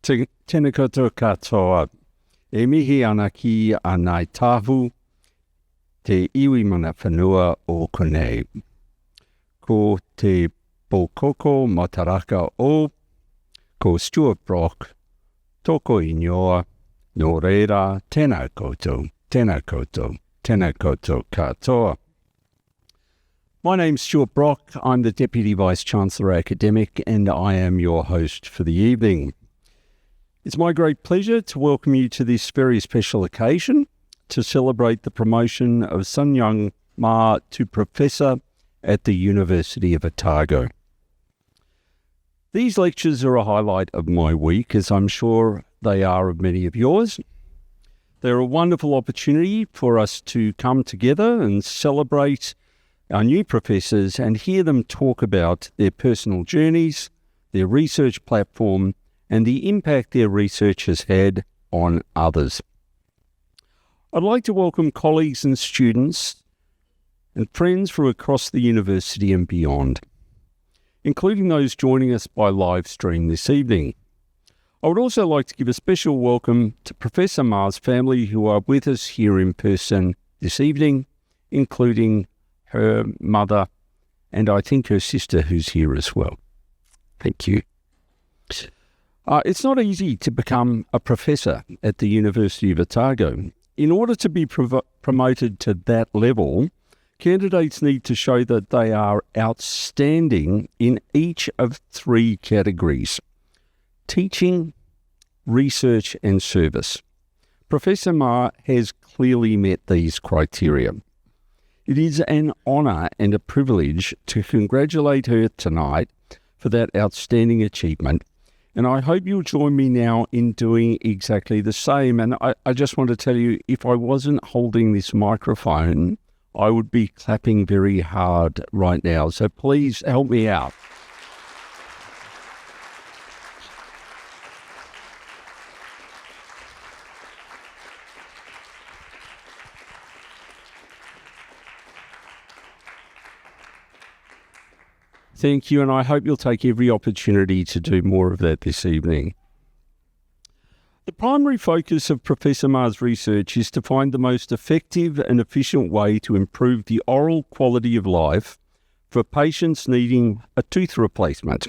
Tēnā koutou katoa. E mihi ana ki anai tahu te iwi mana whanua o konei. Ko te pokoko mataraka o, ko Stuart Brock, toko ingoa, no reira, tēnā koutou, tēnā koutou, tēnā koutou katoa. My name's Stuart Brock. I'm the Deputy Vice-Chancellor Academic and I am your host for the evening. It's my great pleasure to welcome you to this very special occasion to celebrate the promotion of Sunyoung Ma to Professor at the University of Otago. These lectures are a highlight of my week, as I'm sure they are of many of yours. They're a wonderful opportunity for us to come together and celebrate our new professors and hear them talk about their personal journeys, their research platform, and the impact their research has had on others. I'd like to welcome colleagues and students and friends from across the university and beyond, including those joining us by live stream this evening. I would also like to give a special welcome to Professor Ma's family who are with us here in person this evening, including her mother, and I think her sister who's here as well. Thank you. It's not easy to become a professor at the University of Otago. In order to be promoted to that level, candidates need to show that they are outstanding in each of three categories: teaching, research and service. Professor Ma has clearly met these criteria. It is an honour and a privilege to congratulate her tonight for that outstanding achievement, and I hope you'll join me now in doing exactly the same. And I just want to tell you, if I wasn't holding this microphone, I would be clapping very hard right now, so please help me out. Thank you, and I hope you'll take every opportunity to do more of that this evening. The primary focus of Professor Ma's research is to find the most effective and efficient way to improve the oral quality of life for patients needing a tooth replacement.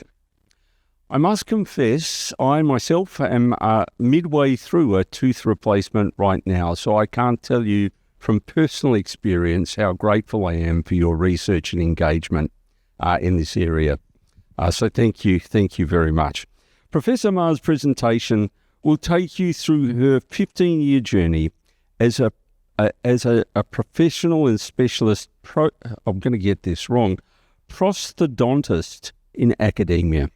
I must confess, I myself am midway through a tooth replacement right now, so I can't tell you from personal experience how grateful I am for your research and engagement in this area. So thank you very much. Professor Ma's presentation will take you through her 15-year journey as a professional and specialist, I'm going to get this wrong, prosthodontist in academia.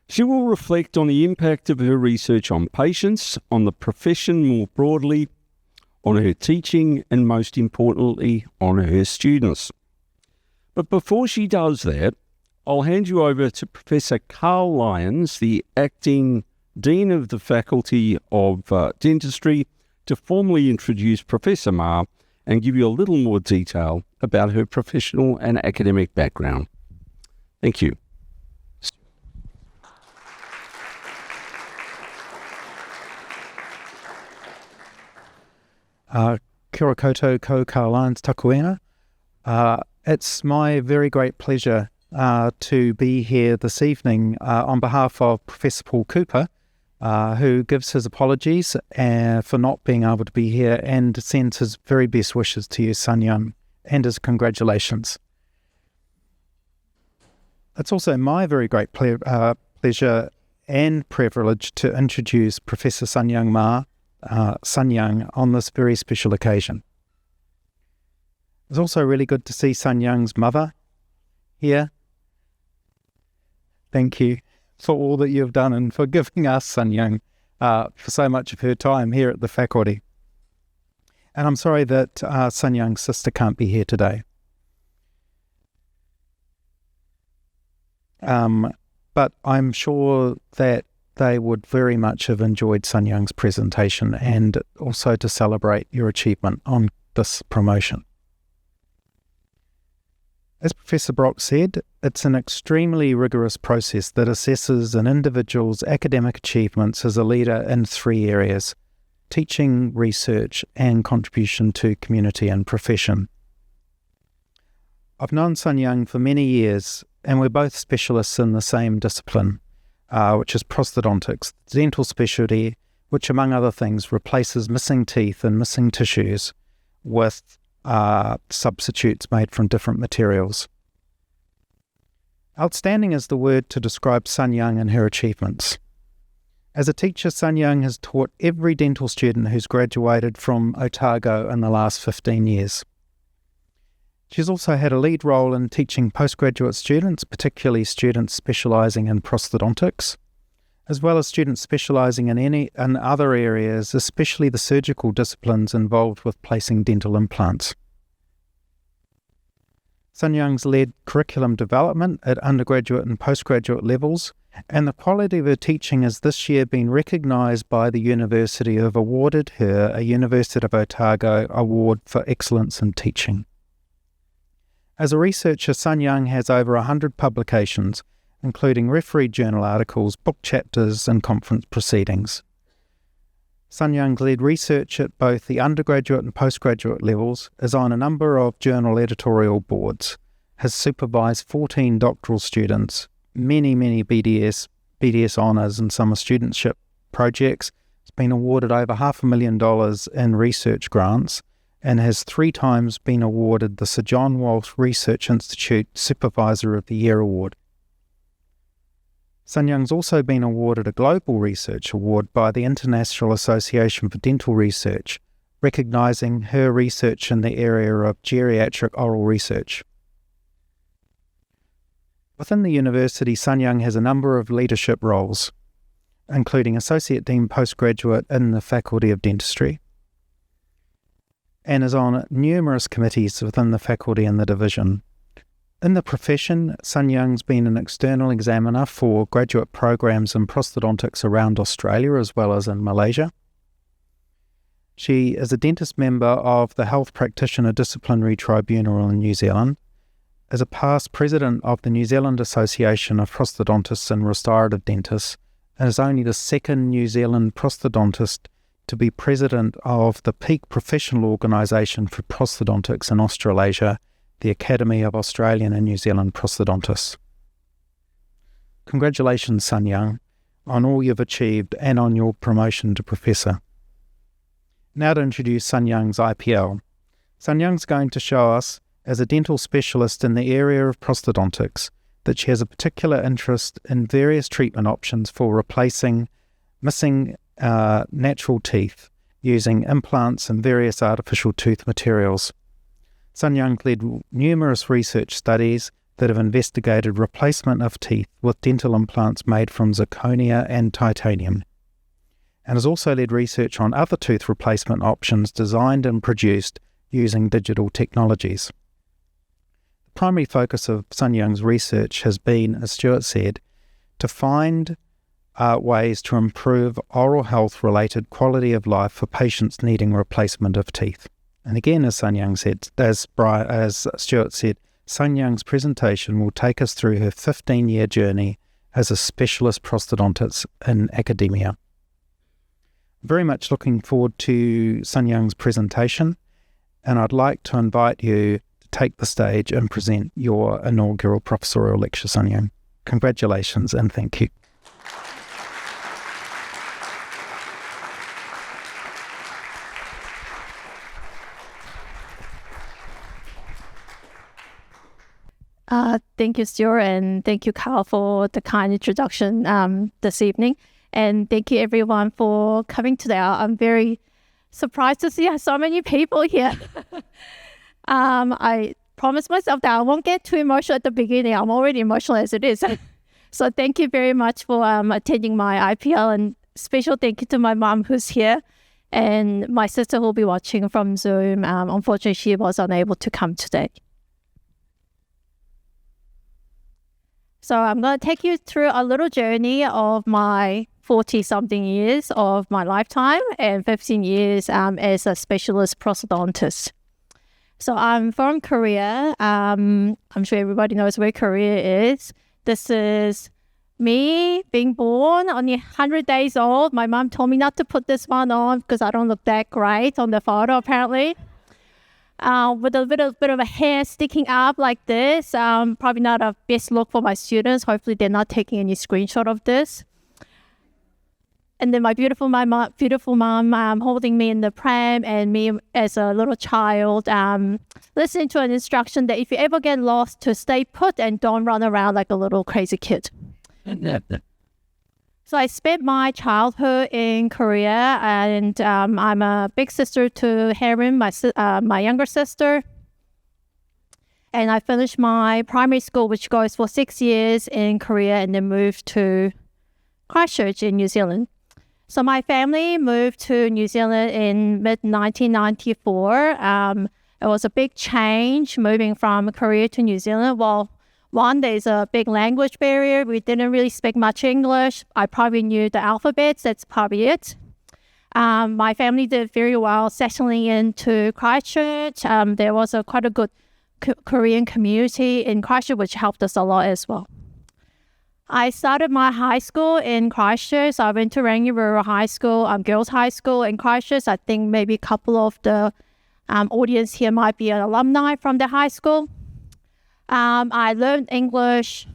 She will reflect on the impact of her research on patients, on the profession more broadly, on her teaching, and most importantly, on her students. But before she does that, I'll hand you over to Professor Carl Lyons, the acting Dean of the Faculty of Dentistry, to formally introduce Professor Ma and give you a little more detail about her professional and academic background. Thank you. Kia ora koutou, ko Carl Lyons takuenga. It's my very great pleasure to be here this evening on behalf of Professor Paul Cooper, who gives his apologies for not being able to be here and sends his very best wishes to you, Sunyoung, and his congratulations. It's also my very great pleasure and privilege to introduce Professor Sunyoung Ma, Sunyoung, on this very special occasion. It's also really good to see Sunyoung's mother here. Thank you for all that you've done and for giving us, Sunyoung, for so much of her time here at the faculty. And I'm sorry that Sunyoung's sister can't be here today. But I'm sure that they would very much have enjoyed Sunyoung's presentation and also to celebrate your achievement on this promotion. As Professor Brock said, it's an extremely rigorous process that assesses an individual's academic achievements as a leader in 3 areas: teaching, research, and contribution to community and profession. I've known Sunyoung for many years, and we're both specialists in the same discipline, which is prosthodontics, the dental specialty, which, among other things, replaces missing teeth and missing tissues with substitutes made from different materials. Outstanding is the word to describe Sunyoung and her achievements. As a teacher, Sunyoung has taught every dental student who's graduated from Otago in the last 15 years. She's also had a lead role in teaching postgraduate students, particularly students specialising in prosthodontics, as well as students specialising in other areas, especially the surgical disciplines involved with placing dental implants. Sunyoung's led curriculum development at undergraduate and postgraduate levels, and the quality of her teaching has this year been recognised by the university, who have awarded her a University of Otago Award for Excellence in Teaching. As a researcher, Sunyoung has over 100 publications, including refereed journal articles, book chapters, and conference proceedings. Sunyoung's led research at both the undergraduate and postgraduate levels, is on a number of journal editorial boards, has supervised 14 doctoral students, many BDS honours and summer studentship projects, has been awarded over $500,000 in research grants, and has 3 times been awarded the Sir John Walsh Research Institute Supervisor of the Year Award. Sunyoung's also been awarded a Global Research Award by the International Association for Dental Research, recognising her research in the area of geriatric oral research. Within the university, Sunyoung has a number of leadership roles, including Associate Dean Postgraduate in the Faculty of Dentistry, and is on numerous committees within the faculty and the division. In the profession, Sunyoung's been an external examiner for graduate programs in prosthodontics around Australia as well as in Malaysia. She is a dentist member of the Health Practitioner Disciplinary Tribunal in New Zealand, is a past president of the New Zealand Association of Prosthodontists and Restorative Dentists, and is only the 2nd New Zealand prosthodontist to be president of the peak professional organisation for prosthodontics in Australasia, the Academy of Australian and New Zealand Prosthodontists. Congratulations, Sunyoung, on all you've achieved and on your promotion to Professor. Now to introduce Sunyoung's IPL. Sunyoung's going to show us, as a dental specialist in the area of prosthodontics, that she has a particular interest in various treatment options for replacing missing natural teeth using implants and various artificial tooth materials. Sunyoung led numerous research studies that have investigated replacement of teeth with dental implants made from zirconia and titanium, and has also led research on other tooth replacement options designed and produced using digital technologies. The primary focus of Sunyoung's research has been, as Stuart said, to find ways to improve oral health-related quality of life for patients needing replacement of teeth. And again, as Sunyoung said, as Stuart said, Sunyoung's presentation will take us through her 15-year journey as a specialist prosthodontist in academia. Very much looking forward to Sunyoung's presentation, and I'd like to invite you to take the stage and present your inaugural professorial lecture, Sunyoung. Congratulations and thank you. Thank you, Stuart, and thank you, Carl, for the kind introduction this evening. And thank you, everyone, for coming today. I'm very surprised to see so many people here. I promised myself that I won't get too emotional at the beginning. I'm already emotional as it is. So thank you very much for attending my IPL, and special thank you to my mom who's here, and my sister who will be watching from Zoom. Unfortunately, she was unable to come today. So I'm going to take you through a little journey of my 40-something years of my lifetime and 15 years as a specialist prosthodontist. So I'm from Korea. I'm sure everybody knows where Korea is. This is me being born, only 100 days old. My mom told me not to put this one on because I don't look that great on the photo, apparently. With a bit of a hair sticking up like this. Probably not a best look for my students. Hopefully they're not taking any screenshot of this. And then my beautiful mom holding me in the pram, and me as a little child listening to an instruction that if you ever get lost, to stay put and don't run around like a little crazy kid. So I spent my childhood in Korea, and I'm a big sister to Harim, my younger sister. And I finished my primary school, which goes for 6 years in Korea, and then moved to Christchurch in New Zealand. So my family moved to New Zealand in mid-1994. It was a big change moving from Korea to New Zealand. Well, one, there's a big language barrier. We didn't really speak much English. I probably knew the alphabets. That's probably it. My family did very well settling into Christchurch. There was quite a good Korean community in Christchurch, which helped us a lot as well. I started my high school in Christchurch. So I went to Rangi Rural High School, girls' high school in Christchurch. I think maybe a couple of the audience here might be an alumni from the high school. I learned English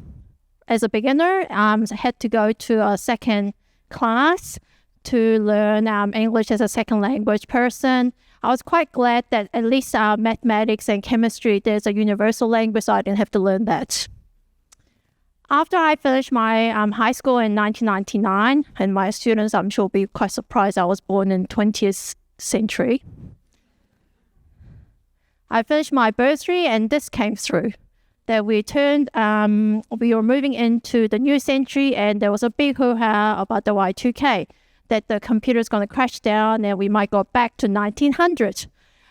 as a beginner. I had to go to a second class to learn English as a second language person. I was quite glad that at least mathematics and chemistry, there's a universal language, so I didn't have to learn that. After I finished my high school in 1999, and my students, I'm sure, will be quite surprised I was born in 20th century. I finished my bursary, and this came through. That we were moving into the new century, and there was a big hoo-ha about the Y2K, that the computer's going to crash down and we might go back to 1900.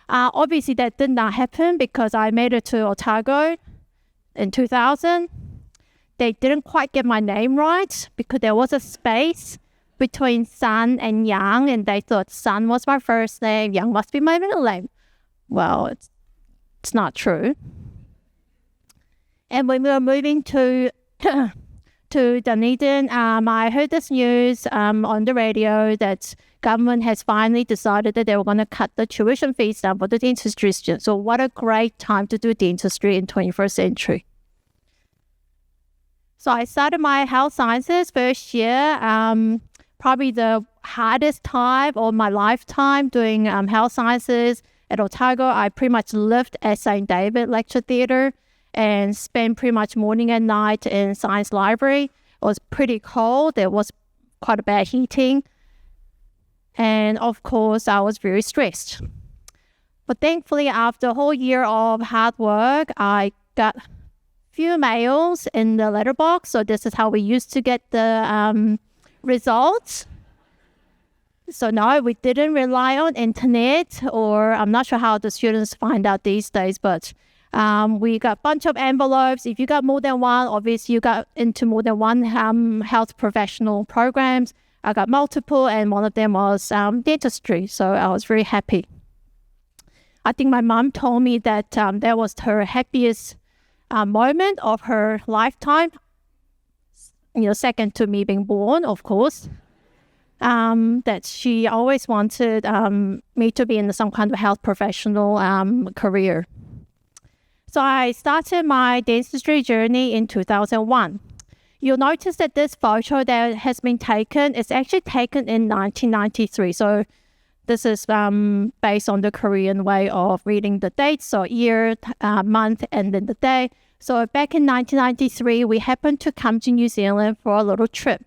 Obviously, that did not happen because I made it to Otago in 2000. They didn't quite get my name right because there was a space between Sun and Young, and they thought Sun was my first name, Young must be my middle name. Well, it's not true. And when we were moving to Dunedin, I heard this news on the radio that government has finally decided that they were going to cut the tuition fees down for the dentistry students. So what a great time to do dentistry in 21st century. So I started my health sciences first year, probably the hardest time of my lifetime doing health sciences at Otago. I pretty much lived at St. David Lecture Theatre and spent pretty much morning and night in science library. It was pretty cold. There was quite a bad heating. And of course, I was very stressed. But thankfully, after a whole year of hard work, I got few mails in the letterbox. So this is how we used to get the results. So no, we didn't rely on internet, or I'm not sure how the students find out these days, but we got a bunch of envelopes. If you got more than one, obviously you got into more than one health professional programs. I got multiple, and one of them was dentistry. So I was very happy. I think my mom told me that that was her happiest moment of her lifetime. Second to me being born, of course. That she always wanted me to be in some kind of health professional career. So I started my dentistry journey in 2001. You'll notice that this photo that has been taken is actually taken in 1993. So this is based on the Korean way of reading the dates, so year, month, and then the day. So back in 1993, we happened to come to New Zealand for a little trip.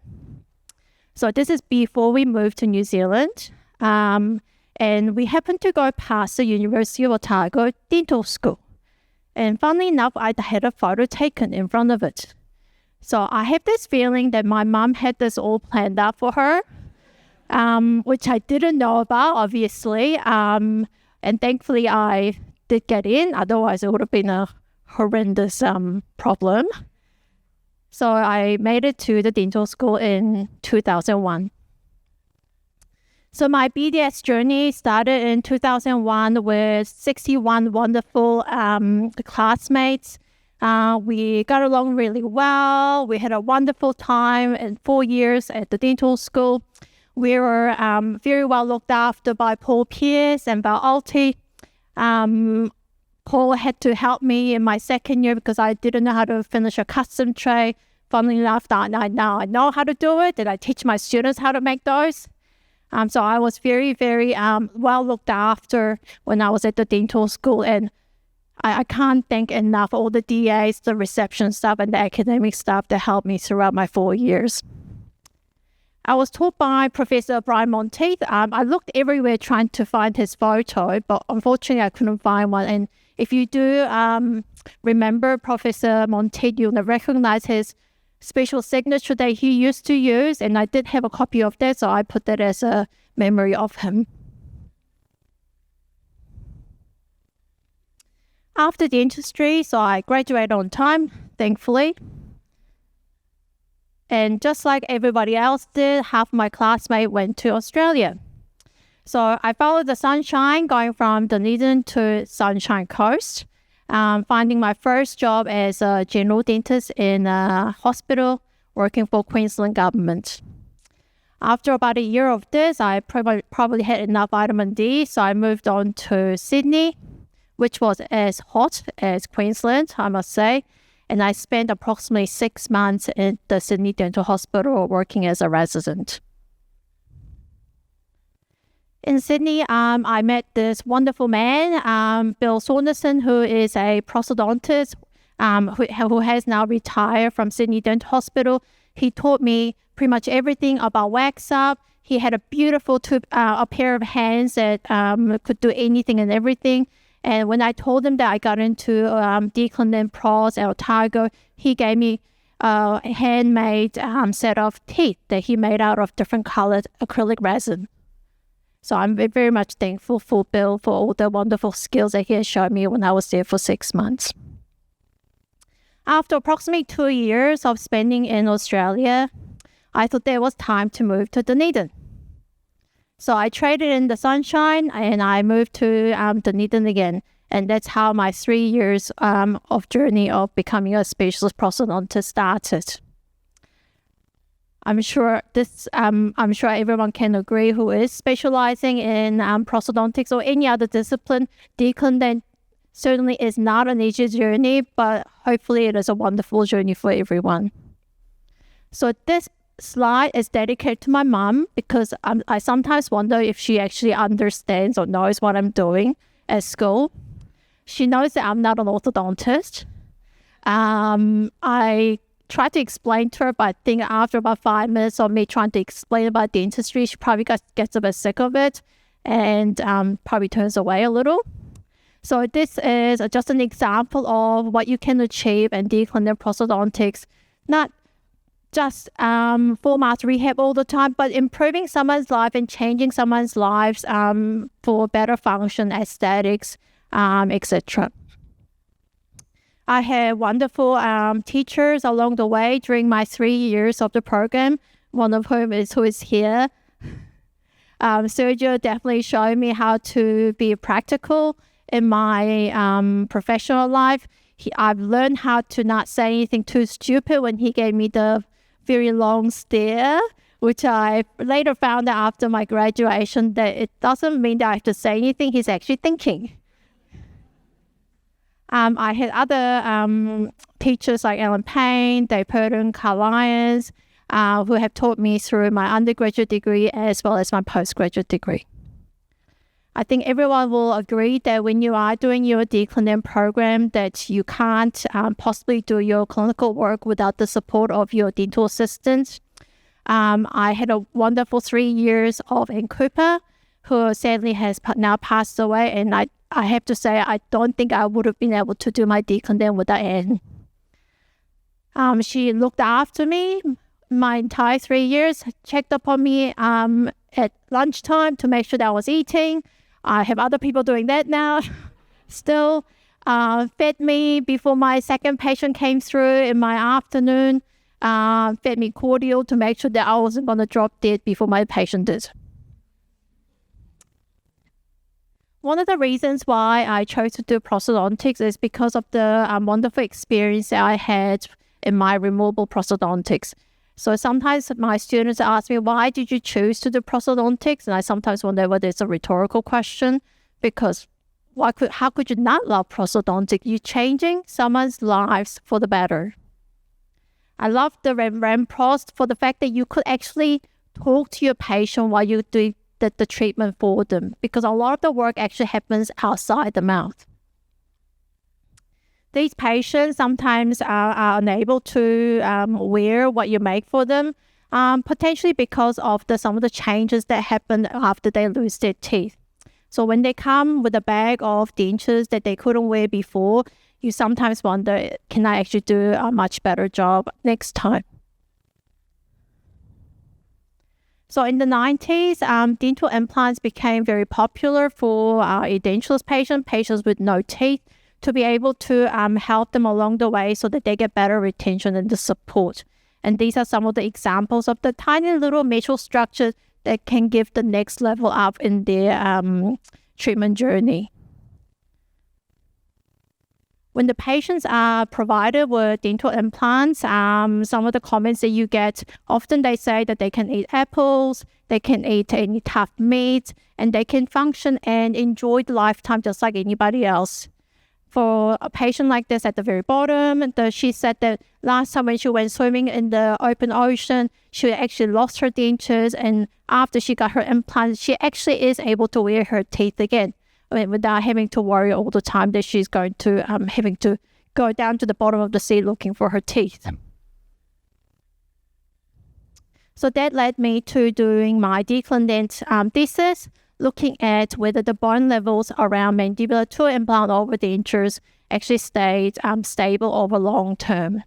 So this is before we moved to New Zealand. And we happened to go past the University of Otago Dental School. And funnily enough, I had a photo taken in front of it. So I have this feeling that my mom had this all planned out for her, which I didn't know about, obviously. And thankfully, I did get in. Otherwise, it would have been a horrendous problem. So I made it to the dental school in 2001. So my BDS journey started in 2001 with 61 wonderful classmates. We got along really well. We had a wonderful time in 4 years at the dental school. We were very well looked after by Paul Pierce and Val Alti. Paul had to help me in my second year because I didn't know how to finish a custom tray. Funnily enough, now I know how to do it, and I teach my students how to make those. So I was very, very well looked after when I was at the dental school, and I can't thank enough all the DAs, the reception staff, and the academic staff that helped me throughout my 4 years. I was taught by Professor Brian Monteith. I looked everywhere trying to find his photo, but unfortunately I couldn't find one. And if you do remember Professor Monteith, you'll recognize his special signature that he used to use, and I did have a copy of that, so I put that as a memory of him. After dentistry, so I graduated on time, thankfully. And just like everybody else did, half my classmates went to Australia. So I followed the sunshine, going from Dunedin to Sunshine Coast, finding my first job as a general dentist in a hospital working for Queensland government. After about a year of this, I probably had enough vitamin D, so I moved on to Sydney, which was as hot as Queensland, I must say. And I spent approximately 6 months in the Sydney Dental Hospital working as a resident. In Sydney, I met this wonderful man, Bill Saunderson, who is a prosthodontist who has now retired from Sydney Dental Hospital. He taught me pretty much everything about wax up. He had a beautiful a pair of hands that could do anything and everything. And when I told him that I got into declined pros and Otago, he gave me a handmade set of teeth that he made out of different colored acrylic resin. So I'm very much thankful for Bill for all the wonderful skills that he has shown me when I was there for 6 months. After approximately 2 years of spending in Australia, I thought there was time to move to Dunedin. So I traded in the sunshine and I moved to Dunedin again. And that's how my 3 years of journey of becoming a specialist prosthodontist started. I'm sure everyone can agree who is specializing in prosthodontics or any other discipline. Declined certainly is not an easy journey, but hopefully it is a wonderful journey for everyone. So this slide is dedicated to my mom because I sometimes wonder if she actually understands or knows what I'm doing at school. She knows that I'm not an orthodontist. I try to explain to her, but I think after about 5 minutes of me trying to explain about dentistry, she probably gets a bit sick of it and probably turns away a little. So this is just an example of what you can achieve in declined prosthodontics, not just full mouth rehab all the time, but improving someone's life and changing someone's lives for better function, aesthetics, etc. I had wonderful teachers along the way during my 3 years of the program, one of whom is who is here. Sergio definitely showed me how to be practical in my professional life. I've learned how to not say anything too stupid when he gave me the very long stare, which I later found out after my graduation that it doesn't mean that I have to say anything. He's actually thinking. I had other teachers like Ellen Payne, Dave Purden, Carl Lyons, who have taught me through my undergraduate degree as well as my postgraduate degree. I think everyone will agree that when you are doing your declined program that you can't possibly do your clinical work without the support of your dental assistant. I had a wonderful 3 years of Ann Cooper, who sadly has now passed away, and I have to say I don't think I would have been able to do my declined without Ann. She looked after me my entire 3 years, checked up on me at lunchtime to make sure that I was eating. I have other people doing that now. Still fed me before my second patient came through in my afternoon. Fed me cordial to make sure that I wasn't going to drop dead before my patient did. One of the reasons why I chose to do prosthodontics is because of the wonderful experience that I had in my removable prosthodontics. So sometimes my students ask me, why did you choose to do prosthodontics? And I sometimes wonder whether it's a rhetorical question, because how could you not love prosthodontics? You're changing someone's lives for the better. I love the Prost for the fact that you could actually talk to your patient while you're doing the treatment for them, because a lot of the work actually happens outside the mouth. These patients sometimes are unable to wear what you make for them, potentially because of some of the changes that happen after they lose their teeth. So when they come with a bag of dentures that they couldn't wear before, you sometimes wonder, can I actually do a much better job next time? So in the 90s, dental implants became very popular for edentulous patients with no teeth, to be able to help them along the way so that they get better retention and the support. And these are some of the examples of the tiny little metal structures that can give the next level up in their treatment journey. When the patients are provided with dental implants, some of the comments that you get, often they say that they can eat apples, they can eat any tough meat, and they can function and enjoy the lifetime just like anybody else. For a patient like this at the very bottom, she said that last time when she went swimming in the open ocean, she actually lost her dentures, and after she got her implants, she actually is able to wear her teeth again, without having to worry all the time that she's going to having to go down to the bottom of the sea looking for her teeth. So that led me to doing my declinant thesis, looking at whether the bone levels around mandibular 2 implant over dentures actually stayed stable over long term.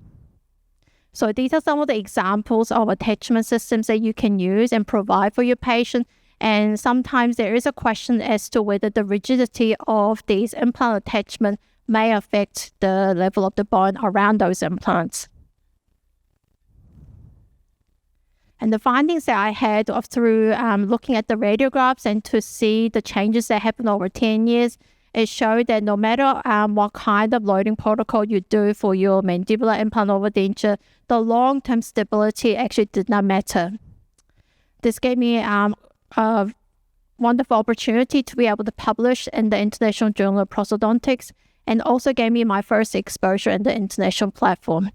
So these are some of the examples of attachment systems that you can use and provide for your patient. And sometimes there is a question as to whether the rigidity of these implant attachments may affect the level of the bone around those implants. And the findings that I had through looking at the radiographs and to see the changes that happen over 10 years, it showed that no matter what kind of loading protocol you do for your mandibular implant over denture, the long-term stability actually did not matter. This gave me a wonderful opportunity to be able to publish in the International Journal of Prosthodontics, and also gave me my first exposure in the international platform.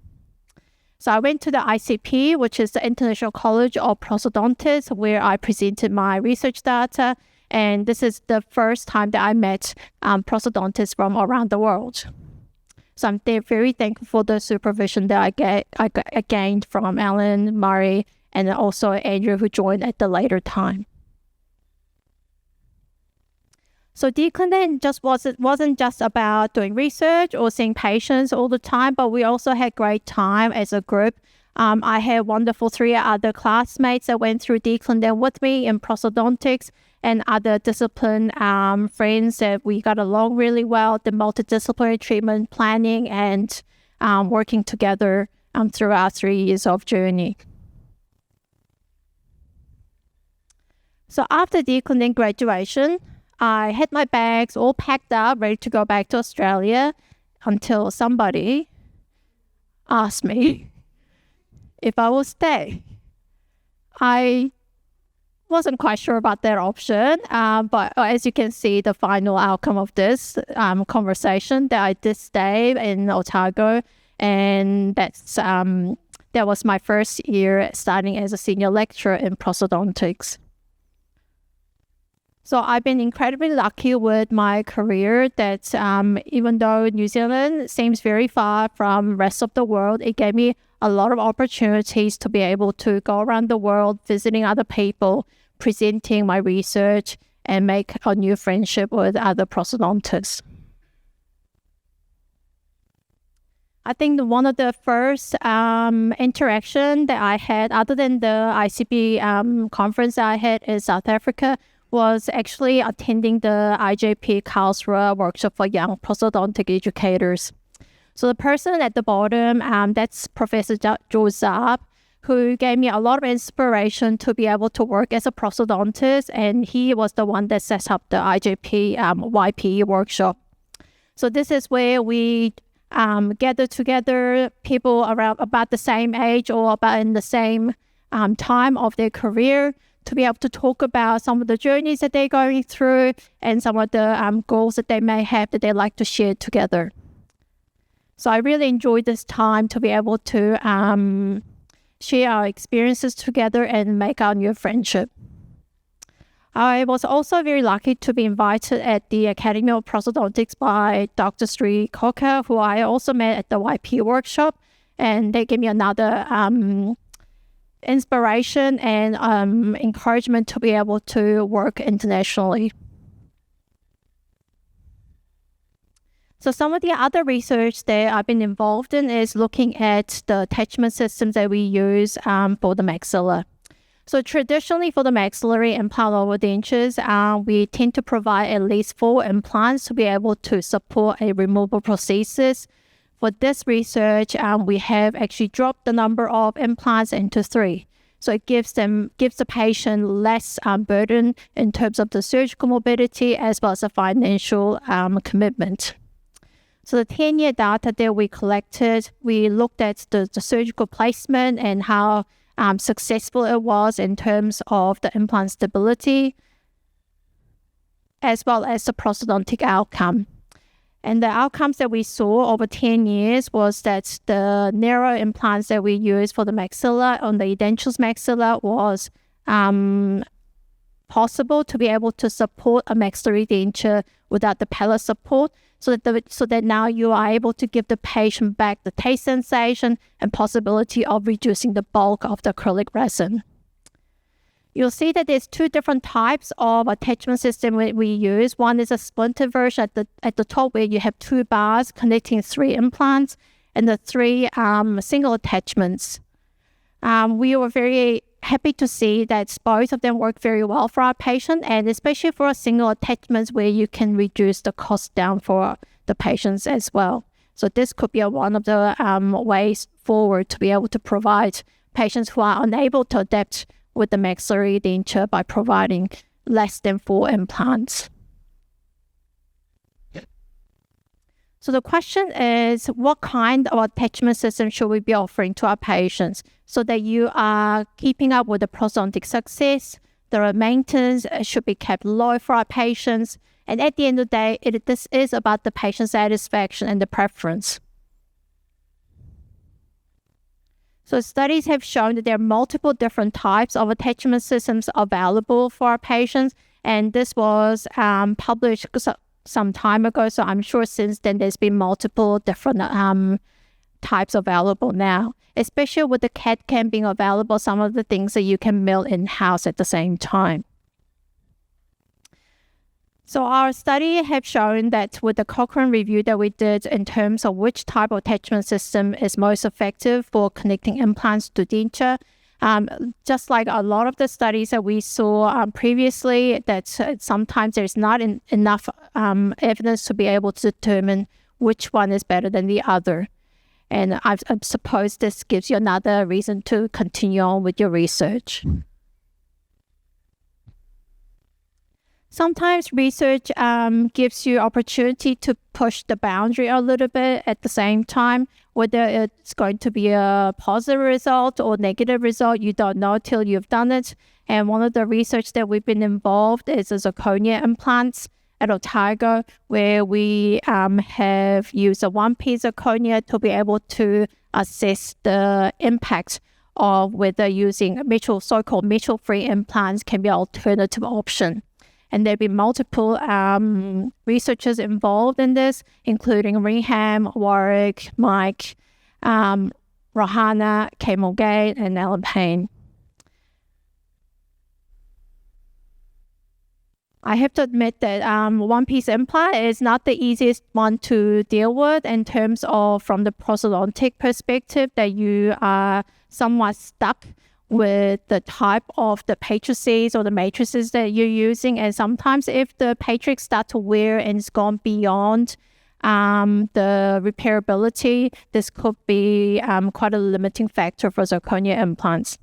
So I went to the ICP, which is the International College of Prosthodontics, where I presented my research data. And this is the first time that I met prosthodontists from around the world. So I'm very thankful for the supervision that I gained from Alan, Murray, and also Andrew, who joined at the later time. So declinant wasn't just about doing research or seeing patients all the time, but we also had great time as a group. I had wonderful 3 other classmates that went through declinant with me in prosthodontics, and other discipline friends that we got along really well, the multidisciplinary treatment planning and working together through our 3 years of journey. So after declinant graduation, I had my bags all packed up, ready to go back to Australia, until somebody asked me if I will stay. I wasn't quite sure about that option, but as you can see, the final outcome of this conversation, that I did stay in Otago, and that was my first year starting as a senior lecturer in prosthodontics. So I've been incredibly lucky with my career that even though New Zealand seems very far from the rest of the world, it gave me a lot of opportunities to be able to go around the world, visiting other people, presenting my research, and make a new friendship with other prosthodontists. I think one of the first interaction that I had, other than the ICP conference that I had in South Africa, was actually attending the IJP Karlsruhe workshop for young prosthodontic educators. So the person at the bottom, that's Professor Joe Zarb, who gave me a lot of inspiration to be able to work as a prosthodontist, and he was the one that set up the IJP YPE workshop. So this is where we gather together people around about the same age or about in the same time of their career to be able to talk about some of the journeys that they're going through and some of the goals that they may have that they like to share together. So I really enjoyed this time to be able to share our experiences together and make our new friendship. I was also very lucky to be invited at the Academy of Prosthodontics by Dr. Sri Koka, who I also met at the YP workshop, and they gave me another inspiration and encouragement to be able to work internationally. So some of the other research that I've been involved in is looking at the attachment systems that we use for the maxilla. So traditionally for the maxillary implant over dentures, we tend to provide at least 4 implants to be able to support a removal prosthesis. For this research, we have actually dropped the number of implants into 3. So it gives the patient less burden in terms of the surgical morbidity as well as the financial commitment. So the 10-year data that we collected, we looked at the surgical placement and how successful it was in terms of the implant stability, as well as the prosthodontic outcome. And the outcomes that we saw over 10 years was that the narrow implants that we used for the maxilla on the edentulous maxilla was possible to be able to support a maxillary denture without the palate support, so that now you are able to give the patient back the taste sensation and possibility of reducing the bulk of the acrylic resin. You'll see that there's 2 different types of attachment system we use. One is a splinter version at the top where you have 2 bars connecting 3 implants and the 3 single attachments. We were very happy to see that both of them work very well for our patient, and especially for a single attachments where you can reduce the cost down for the patients as well. So this could be one of the ways forward to be able to provide patients who are unable to adapt with the maxillary denture by providing less than 4 implants. So the question is, what kind of attachment system should we be offering to our patients so that you are keeping up with the prosthodontic success? The maintenance should be kept low for our patients. And at the end of the day, this is about the patient satisfaction and the preference. So studies have shown that there are multiple different types of attachment systems available for our patients. And this was published some time ago, so I'm sure since then there's been multiple different types available now, especially with the CAD-CAM being available, some of the things that you can mill in-house at the same time. So our study have shown that with the Cochrane review that we did in terms of which type of attachment system is most effective for connecting implants to denture, just like a lot of the studies that we saw previously, that sometimes there's not enough evidence to be able to determine which one is better than the other. And I suppose this gives you another reason to continue on with your research. Sometimes research gives you opportunity to push the boundary a little bit at the same time. Whether it's going to be a positive result or negative result, you don't know till you've done it. And one of the research that we've been involved is the zirconia implants at Otago, where we have used a 1-piece zirconia to be able to assess the impact of whether using so-called metal-free implants can be an alternative option. And there have been multiple researchers involved in this, including Reham, Warwick, Mike, Rohana, Kay Mulgate, and Alan Payne. I have to admit that 1-piece implant is not the easiest one to deal with in terms of from the prosthodontic perspective, that you are somewhat stuck with the type of the matrices or the matrices that you're using. And sometimes if the matrix start to wear and it's gone beyond the repairability, this could be quite a limiting factor for zirconia implants.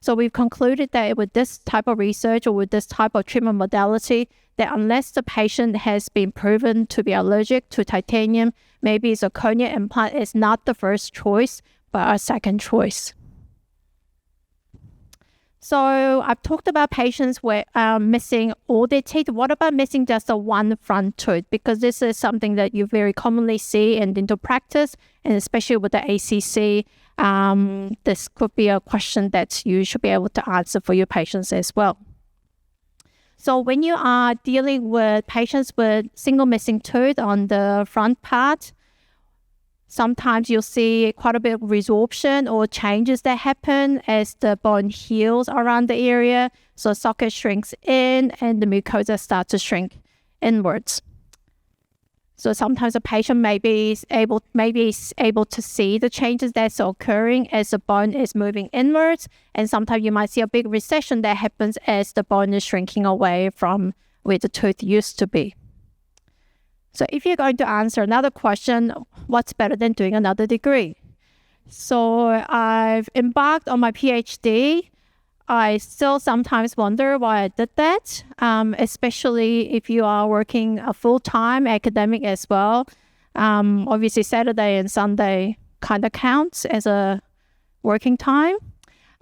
So we've concluded that with this type of research or with this type of treatment modality, that unless the patient has been proven to be allergic to titanium, maybe zirconia implant is not the first choice, but a second choice. So I've talked about patients with missing all their teeth. What about missing just the one front tooth? Because this is something that you very commonly see in dental practice, and especially with the ACC, this could be a question that you should be able to answer for your patients as well. So when you are dealing with patients with single missing tooth on the front part, sometimes you'll see quite a bit of resorption or changes that happen as the bone heals around the area. So socket shrinks in and the mucosa starts to shrink inwards. So sometimes a patient may be able to see the changes that's occurring as the bone is moving inwards. And sometimes you might see a big recession that happens as the bone is shrinking away from where the tooth used to be. So if you're going to answer another question, what's better than doing another degree? So I've embarked on my PhD. I still sometimes wonder why I did that, especially if you are working a full-time academic as well. Obviously, Saturday and Sunday kind of counts as a working time.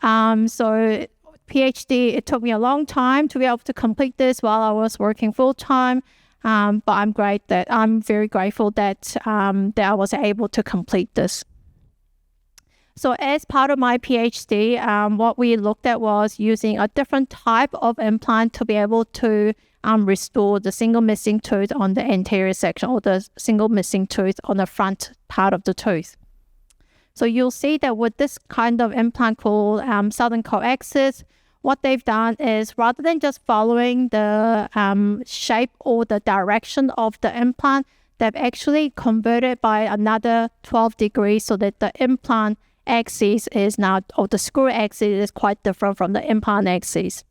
So PhD, it took me a long time to be able to complete this while I was working full-time. But I'm very grateful that I was able to complete this. So as part of my PhD, what we looked at was using a different type of implant to be able to restore the single missing tooth on the anterior section or the single missing tooth on the front part of the tooth. So you'll see that with this kind of implant called Southern Coaxis, what they've done is rather than just following the shape or the direction of the implant, they've actually converted by another 12 degrees so that the implant axis is now, or the screw axis is quite different from the implant axis.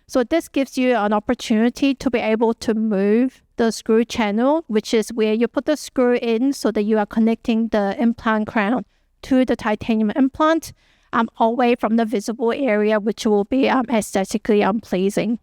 So this gives you an opportunity to be able to move the screw channel, which is where you put the screw in so that you are connecting the implant crown to the titanium implant, away from the visible area, which will be aesthetically unpleasing.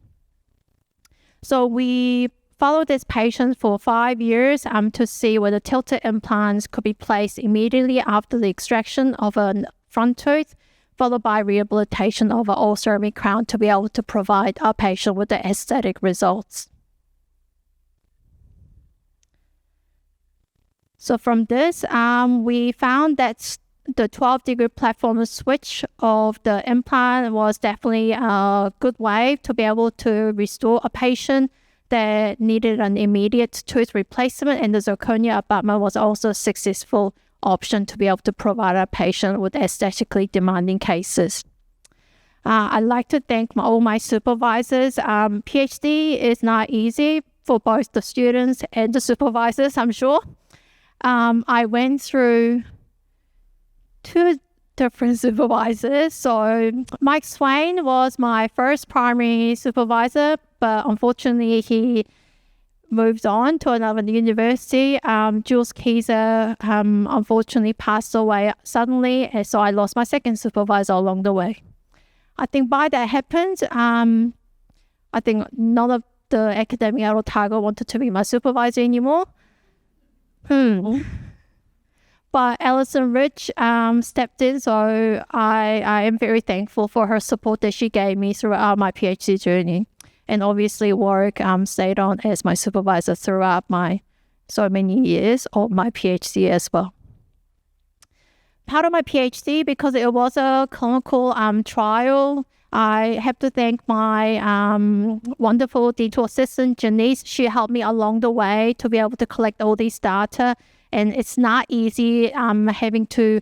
So we followed this patient for 5 years to see whether tilted implants could be placed immediately after the extraction of a front tooth, followed by rehabilitation of an all-ceramic crown to be able to provide our patient with the aesthetic results. So from this, we found that the 12-degree platform switch of the implant was definitely a good way to be able to restore a patient that needed an immediate tooth replacement, and the zirconia abutment was also a successful option to be able to provide a patient with aesthetically demanding cases. I'd like to thank all my supervisors. PhD is not easy for both the students and the supervisors, I'm sure. I went through 2 different supervisors. So Mike Swain was my first primary supervisor, but unfortunately he moved on to another university. Jules Keyser unfortunately passed away suddenly, and so I lost my second supervisor along the way. I think by that happened, I think none of the academic at Otago wanted to be my supervisor anymore. But Alison Rich stepped in, so I am very thankful for her support that she gave me throughout my PhD journey. And obviously Warwick stayed on as my supervisor throughout my so many years of my PhD as well. Part of my PhD, because it was a clinical trial, I have to thank my wonderful dental assistant, Janice. She helped me along the way to be able to collect all these data. And it's not easy having to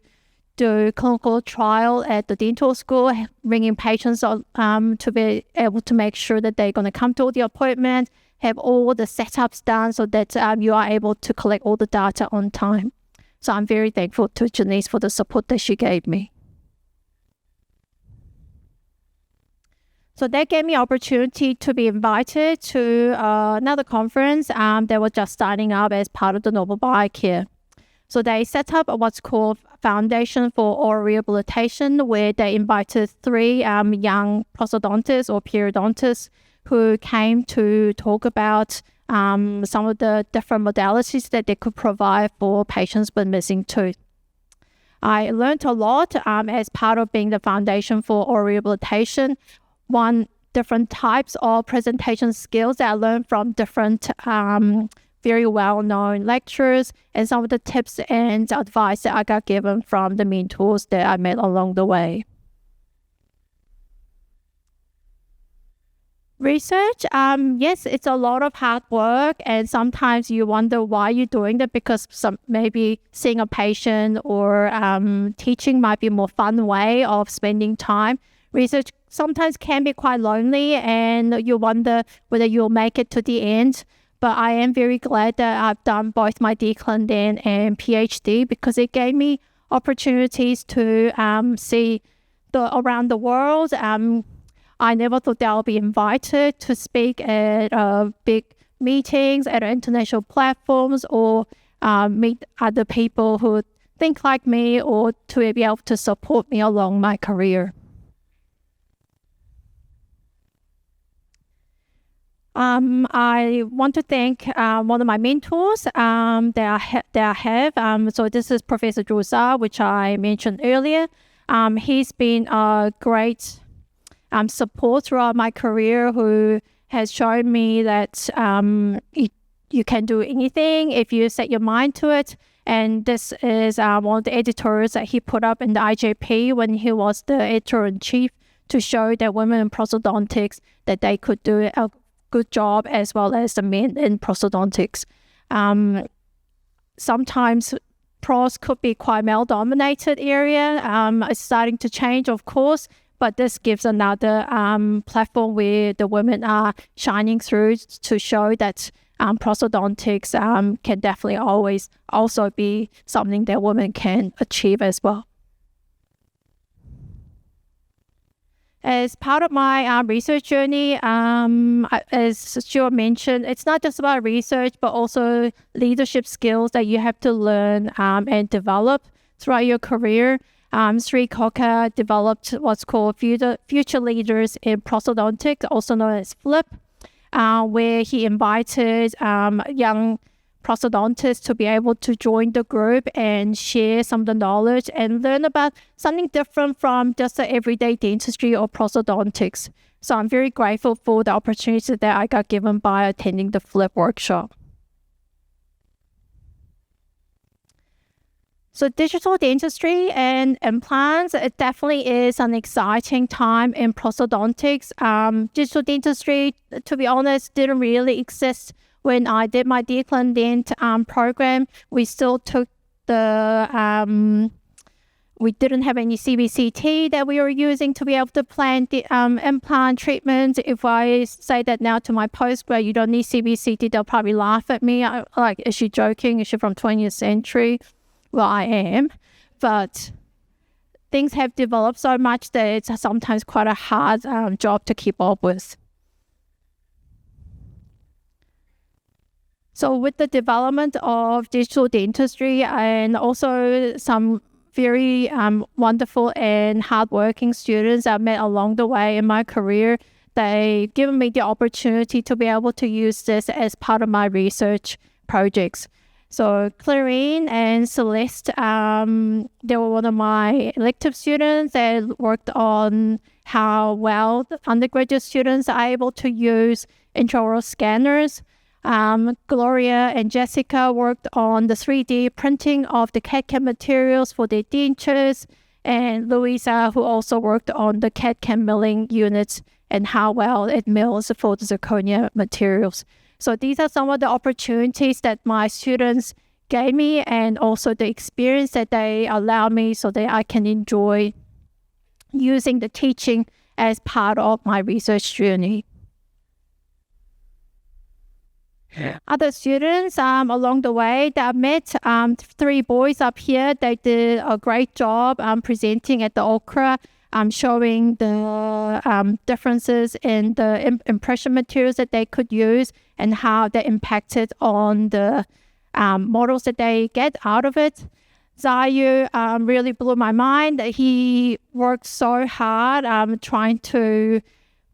do clinical trial at the dental school, bringing patients to be able to make sure that they're going to come to all the appointments, have all the setups done so that you are able to collect all the data on time. So I'm very thankful to Janice for the support that she gave me. So that gave me opportunity to be invited to another conference that was just starting up as part of the Noble Biocare. So they set up what's called Foundation for Oral Rehabilitation, where they invited 3 young prosthodontists or periodontists who came to talk about some of the different modalities that they could provide for patients with missing tooth. I learned a lot as part of being the Foundation for Oral Rehabilitation. One, different types of presentation skills that I learned from different very well-known lecturers, and some of the tips and advice that I got given from the mentors that I met along the way. Research, yes, it's a lot of hard work, and sometimes you wonder why you're doing that, because maybe seeing a patient or teaching might be a more fun way of spending time. Research sometimes can be quite lonely, and you wonder whether you'll make it to the end. But I am very glad that I've done both my DClinDent and PhD, because it gave me opportunities to see around the world. I never thought that I'll be invited to speak at big meetings, at international platforms, or meet other people who think like me, or to be able to support me along my career. I want to thank one of my mentors that I have. So this is Professor Zha, which I mentioned earlier. He's been a great support throughout my career, who has shown me that you can do anything if you set your mind to it. And this is one of the editors that he put up in the IJP when he was the editor-in-chief, to show that women in prosthodontics, that they could do a good job as well as the men in prosthodontics. Sometimes pros could be quite male-dominated area. It's starting to change, of course, but this gives another platform where the women are shining through to show that prosthodontics can definitely always also be something that women can achieve as well. As part of my research journey, as Stuart mentioned, it's not just about research, but also leadership skills that you have to learn and develop throughout your career. Sri Koka developed what's called Future Leaders in Prosthodontics, also known as FLIP, where he invited young prosthodontists to be able to join the group and share some of the knowledge and learn about something different from just the everyday dentistry or prosthodontics. So I'm very grateful for the opportunity that I got given by attending the FLIP workshop. So digital dentistry and implants, it definitely is an exciting time in prosthodontics. Digital dentistry, to be honest, didn't really exist when I did my DClinDent program. We still took we didn't have any CBCT that we were using to be able to plan the implant treatment. If I say that now to my postgrad, you don't need CBCT, they'll probably laugh at me. Like, is she joking? Is she from 20th century? Well, I am. But things have developed so much that it's sometimes quite a hard job to keep up with. So with the development of digital dentistry and also some very wonderful and hardworking students I met along the way in my career, they've given me the opportunity to be able to use this as part of my research projects. So Clarine and Celeste, they were one of my elective students that worked on how well the undergraduate students are able to use intraoral scanners. Gloria and Jessica worked on the 3D printing of the CAD/CAM materials for their dentures, and Louisa, who also worked on the CAD/CAM milling units and how well it mills for the zirconia materials. So these are some of the opportunities that my students gave me, and also the experience that they allow me so that I can enjoy using the teaching as part of my research journey. Other students along the way that I met, 3 boys up here, they did a great job presenting at the Okra showing the differences in the impression materials that they could use and how they impacted on the models that they get out of it. Zayu really blew my mind. He worked so hard trying to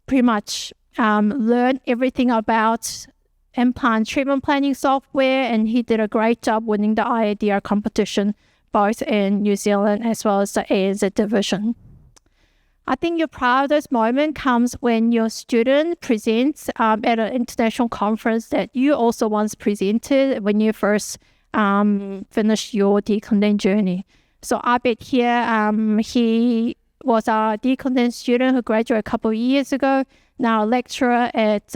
pretty much learn everything about implant treatment planning software, and he did a great job winning the IADR competition both in New Zealand as well as the ANZ division. I think your proudest moment comes when your student presents at an international conference that you also once presented when you first finished your decontent journey. So Abed here, he was a decontent student who graduated a couple of years ago, now a lecturer at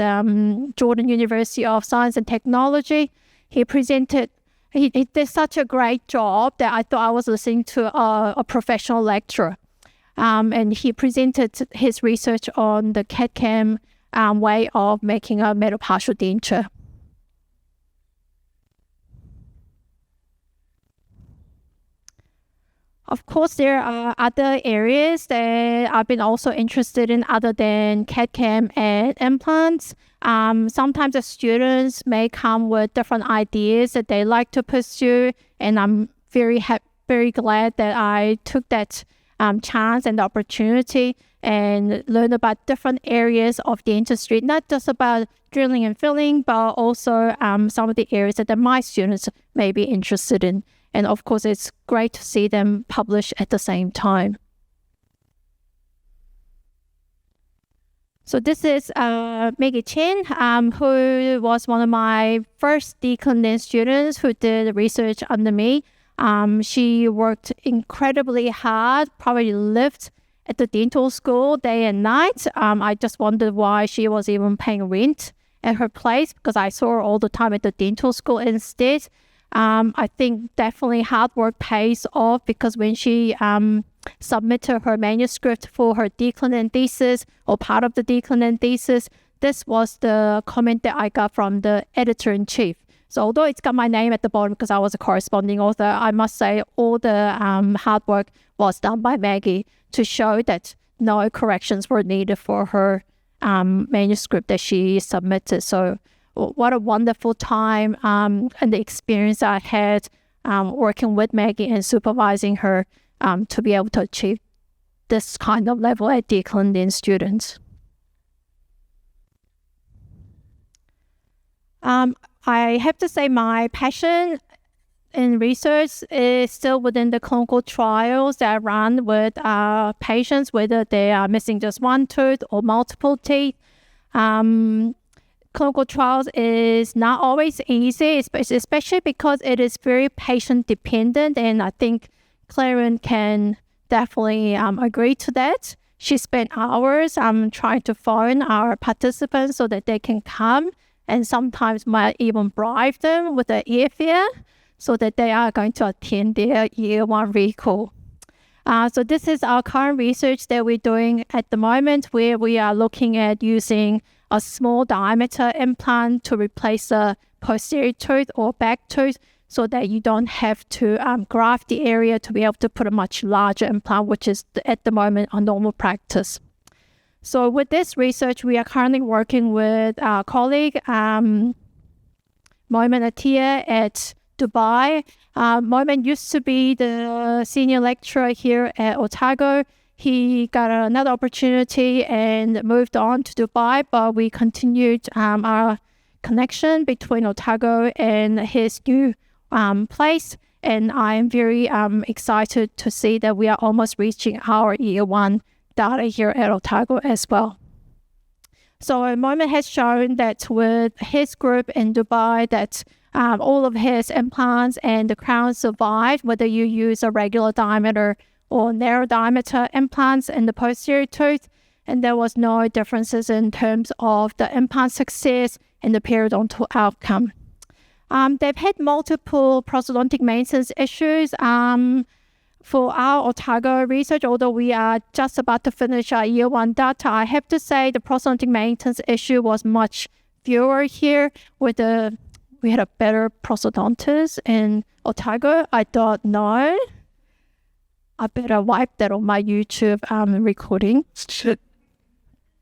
Jordan University of Science and Technology. He presented, he did such a great job that I thought I was listening to a professional lecturer. And he presented his research on the CAD/CAM way of making a metal partial denture. Of course, there are other areas that I've been also interested in other than CAD/CAM and implants. Sometimes the students may come with different ideas that they like to pursue, and I'm very glad that I took that chance and the opportunity and learn about different areas of dentistry, not just about drilling and filling, but also some of the areas that my students may be interested in. And of course, it's great to see them publish at the same time. So this is Maggie Chen, who was one of my first decontent students who did research under me. She worked incredibly hard, probably lived at the dental school day and night. I just wondered why she was even paying rent at her place, because I saw her all the time at the dental school instead. I think definitely hard work pays off, because when she submitted her manuscript for her decontent thesis, or part of the decontent thesis, this was the comment that I got from the editor-in-chief. So although it's got my name at the bottom because I was a corresponding author, I must say all the hard work was done by Maggie to show that no corrections were needed for her manuscript that she submitted. So what a wonderful time and the experience I had working with Maggie and supervising her to be able to achieve this kind of level at decontent students. I have to say my passion in research is still within the clinical trials that I run with patients, whether they are missing just one tooth or multiple teeth. Clinical trials is not always easy, especially because it is very patient dependent, and I think Claren can definitely agree to that. She spent hours trying to phone our participants so that they can come, and sometimes might even bribe them with an airfare so that they are going to attend their year one recall. So this is our current research that we're doing at the moment, where we are looking at using a small diameter implant to replace a posterior tooth or back tooth, so that you don't have to graft the area to be able to put a much larger implant, which is at the moment a normal practice. So with this research, we are currently working with our colleague, Mohamed Attia at Dubai. Mohamed used to be the senior lecturer here at Otago. He got another opportunity and moved on to Dubai, but we continued our connection between Otago and his new place. And I am very excited to see that we are almost reaching our year one data here at Otago as well. So Mohamed has shown that with his group in Dubai that all of his implants and the crowns survived, whether you use a regular diameter or narrow diameter implants in the posterior tooth, and there was no differences in terms of the implant success and the periodontal outcome. They've had multiple prosthodontic maintenance issues. For our Otago research, although we are just about to finish our year one data, I have to say the prosthodontic maintenance issue was much fewer here. We had a better prosthodontist in Otago. I don't know. I better wipe that on my YouTube recording.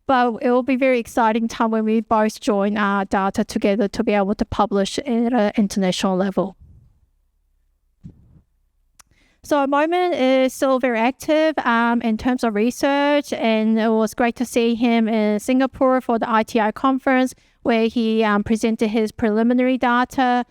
But it will be very exciting time when we both join our data together to be able to publish at an international level. So Moment is still very active in terms of research, and it was great to see him in Singapore for the ITI conference where he presented his preliminary data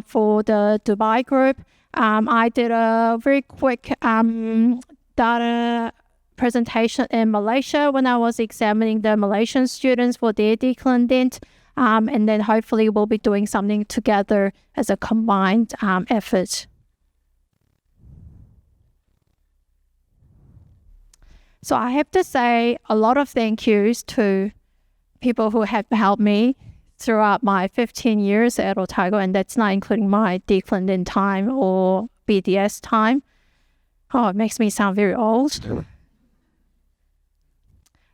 for the Dubai group. I did a very quick data presentation in Malaysia when I was examining the Malaysian students for their decline dent, and then hopefully we'll be doing something together as a combined effort. So I have to say a lot of thank yous to people who have helped me throughout my 15 years at Otago, and that's not including my decline dent time or BDS time. Oh, it makes me sound very old.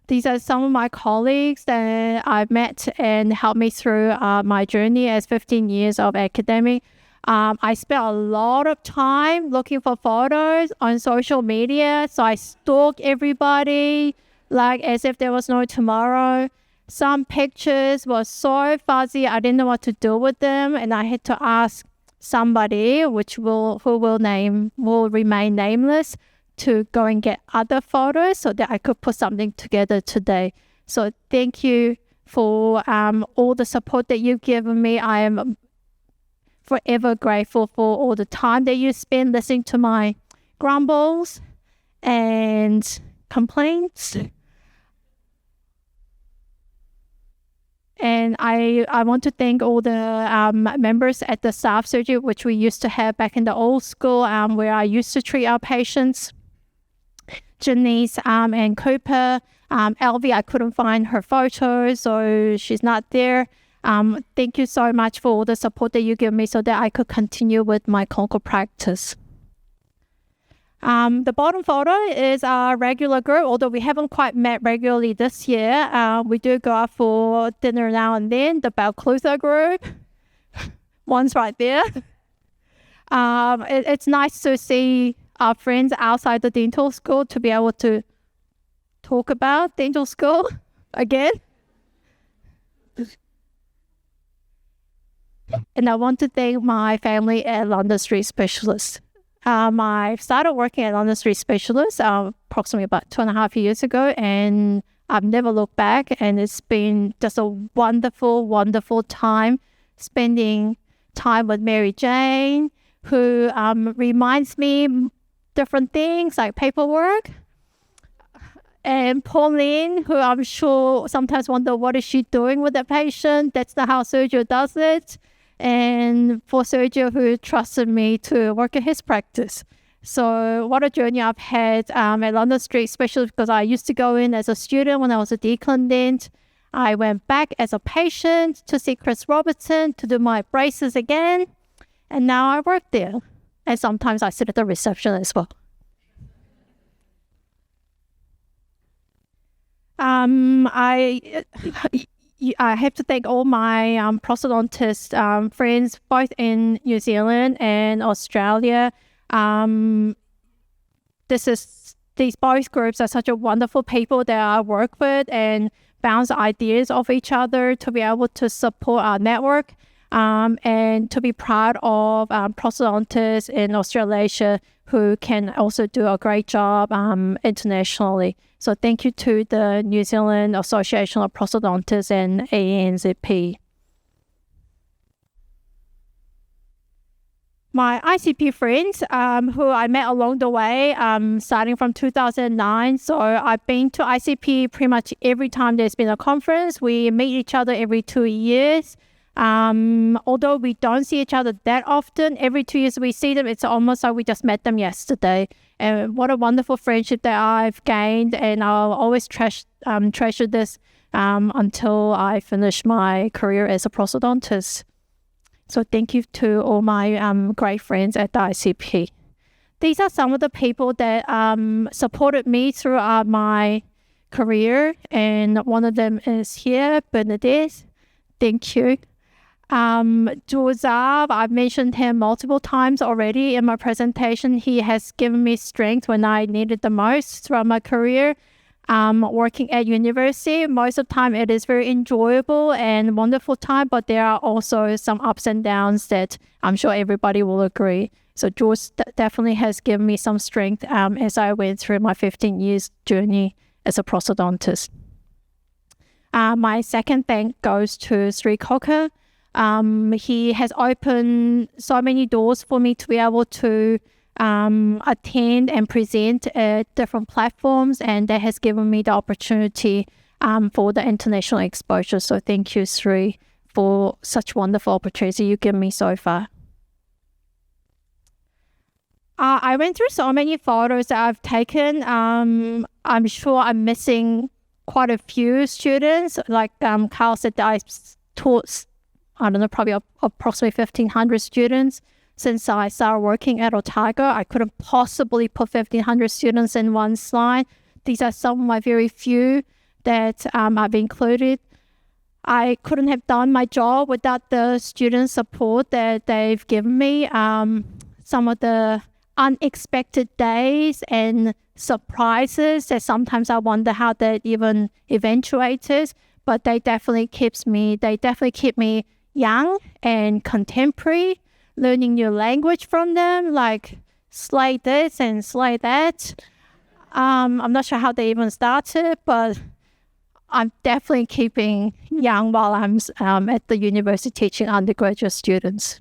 These are some of my colleagues that I've met and helped me through my journey as 15 years of academic. I spent a lot of time looking for photos on social media, so I stalked everybody like as if there was no tomorrow. Some pictures were so fuzzy, I didn't know what to do with them, and I had to ask somebody, who will remain nameless, to go and get other photos so that I could put something together today. So thank you for all the support that you've given me. I am forever grateful for all the time that you spend listening to my grumbles and complaints. And I want to thank all the members at the staff surgery, which we used to have back in the old school where I used to treat our patients. Janice and Cooper. Elvie, I couldn't find her photos, so she's not there. Thank you so much for all the support that you give me so that I could continue with my clinical practice. The bottom photo is our regular group, although we haven't quite met regularly this year. We do go out for dinner now and then. The Balclutha group, one's right there. It's nice to see our friends outside the dental school to be able to talk about dental school again. And I want to thank my family at London Street Specialists. I started working at London Street Specialists approximately about 2.5 years ago, and I've never looked back, and it's been just a wonderful, wonderful time spending time with Mary Jane, who reminds me different things like paperwork, and Pauline, who I'm sure sometimes wonder what is she doing with the patient. That's not how Sergio does it. And for Sergio, who trusted me to work in his practice. So what a journey I've had at London Street, especially because I used to go in as a student when I was a decline dent. I went back as a patient to see Chris Robertson to do my braces again. And now I work there. And sometimes I sit at the reception as well. I have to thank all my prosthodontist friends, both in New Zealand and Australia. These both groups are such a wonderful people that I work with and bounce ideas off each other to be able to support our network and to be proud of prosthodontists in Australasia who can also do a great job internationally. So thank you to the New Zealand Association of Prosthodontists and ANZP. My ICP friends, who I met along the way, starting from 2009. So I've been to ICP pretty much every time there's been a conference. We meet each other every 2 years. Although we don't see each other that often, every 2 years we see them, it's almost like we just met them yesterday. And what a wonderful friendship that I've gained, and I'll always treasure this until I finish my career as a prosthodontist. So thank you to all my great friends at the ICP. These are some of the people that supported me throughout my career, and one of them is here, Bernadette. Thank you. Joseph, I've mentioned him multiple times already in my presentation. He has given me strength when I needed the most throughout my career. Working at university, most of the time it is very enjoyable and wonderful time, but there are also some ups and downs that I'm sure everybody will agree. So George definitely has given me some strength as I went through my 15 years journey as a prosthodontist. My second thank goes to Sri Cocker. He has opened so many doors for me to be able to attend and present at different platforms, and that has given me the opportunity for the international exposure. So thank you, Sri, for such wonderful opportunity you've given me so far. I went through so many photos that I've taken. I'm sure I'm missing quite a few students. Like Carl said, I taught, I don't know, probably approximately 1,500 students. Since I started working at Otago, I couldn't possibly put 1,500 students in one slide. These are some of my very few that I've included. I couldn't have done my job without the student support that they've given me. Some of the unexpected days and surprises that sometimes I wonder how that even eventuated, but they definitely keep me young and contemporary, learning new language from them, like slay this and slay that. I'm not sure how they even started, but I'm definitely keeping young while I'm at the university teaching undergraduate students.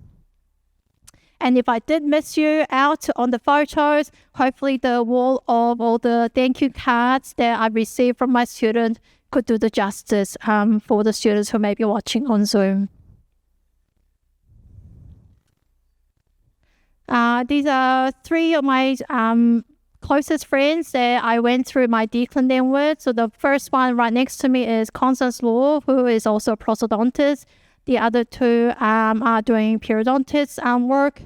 And if I did miss you out on the photos, hopefully the wall of all the thank you cards that I received from my students could do the justice for the students who may be watching on Zoom. These are three of my closest friends that I went through my declined with. So the first one right next to me is Constance Law, who is also a prosthodontist. The other two are doing periodontist work.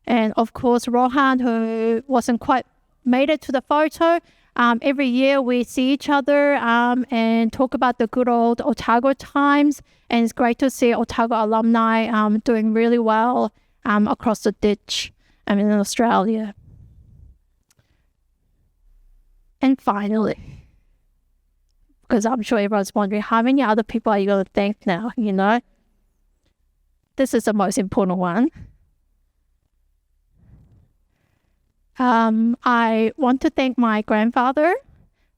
And of course, Rohan, who wasn't quite made it to the photo. Every year we see each other and talk about the good old Otago times. And it's great to see Otago alumni doing really well across the ditch in Australia. And finally, because I'm sure everyone's wondering, how many other people are you going to thank now, you know? This is the most important one. I want to thank my grandfather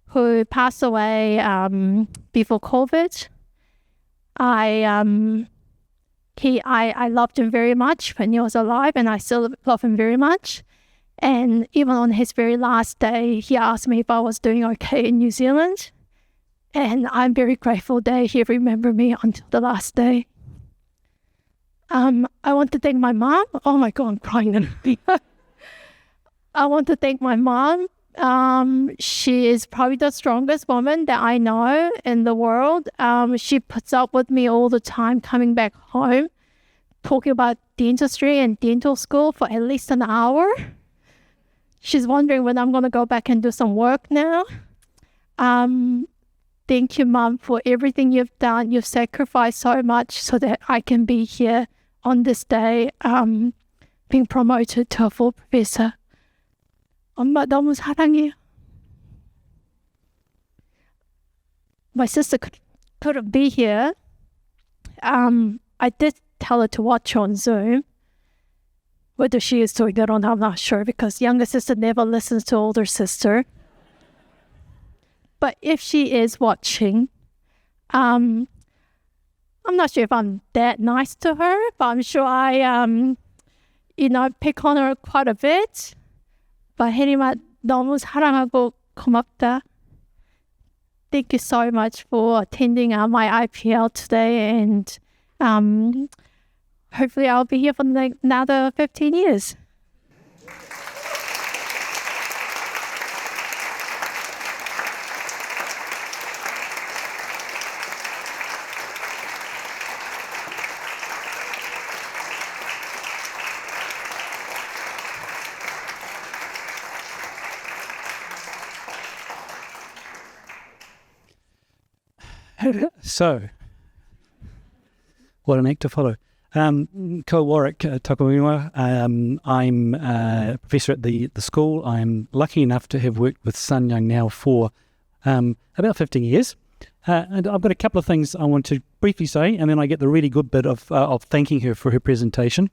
who passed away before COVID. I loved him very much when he was alive, and I still love him very much. And even on his very last day, he asked me if I was doing okay in New Zealand. And I'm very grateful that he remembered me until the last day. I want to thank my mom. Oh my God, I'm crying. I want to thank my mom. She is probably the strongest woman that I know in the world. She puts up with me all the time coming back home, talking about dentistry and dental school for at least an hour. She's wondering when I'm going to go back and do some work now. Thank you, Mom, for everything you've done. You've sacrificed so much so that I can be here on this day, being promoted to a full professor. 엄마 너무 사랑해요. My sister couldn't be here. I did tell her to watch on Zoom. Whether she is doing that or not, I'm not sure, because younger sister never listens to older sister. But if she is watching, I'm not sure if I'm that nice to her, but I'm sure I, pick on her quite a bit. But 혜림아, 너무 사랑하고 고맙다. Thank you so much for attending my IPL today, and hopefully I'll be here for another 15 years. So, what an act to follow. Ko Warwick Takuinua. I'm a professor at the school. I'm lucky enough to have worked with Sunyoung now for about 15 years. And I've got a couple of things I want to briefly say, and then I get the really good bit of thanking her for her presentation.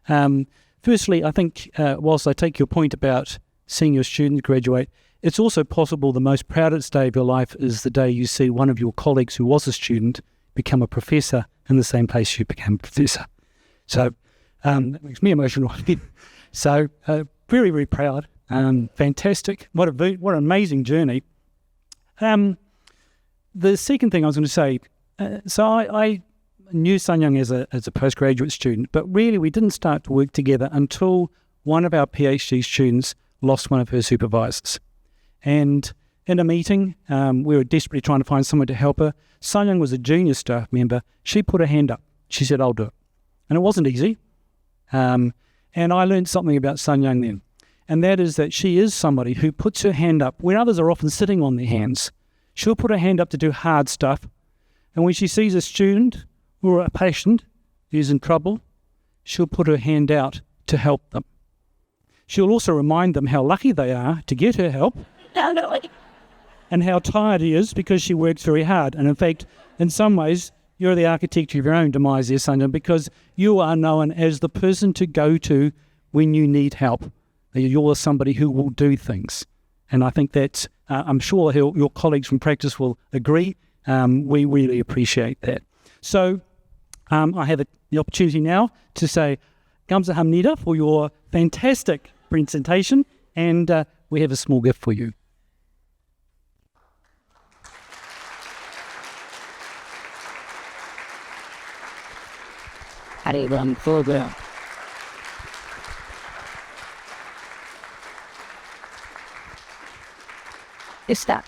Firstly, I think whilst I take your point about seeing your students graduate, it's also possible the most proudest day of your life is the day you see one of your colleagues who was a student become a professor in the same place you became a professor. So that makes me emotional. So very, very proud. Fantastic. What an amazing journey. The second thing I was going to say, so I knew Sunyoung as a postgraduate student, but really we didn't start to work together until one of our PhD students lost one of her supervisors. And in a meeting, we were desperately trying to find someone to help her. Sunyoung was a junior staff member. She put her hand up. She said, I'll do it. And it wasn't easy. And I learned something about Sunyoung then. And that is that she is somebody who puts her hand up when others are often sitting on their hands. She'll put her hand up to do hard stuff. And when she sees a student or a patient who's in trouble, she'll put her hand out to help them. She'll also remind them how lucky they are to get her help and how tired he is because she works very hard. And in fact, in some ways, you're the architect of your own demise there, Sunyoung, because you are known as the person to go to when you need help. You're somebody who will do things. And I think that I'm sure your colleagues from practice will agree. We really appreciate that. So I have the opportunity now to say Kamsahamnida for your fantastic presentation, and we have a small gift for you. Is that?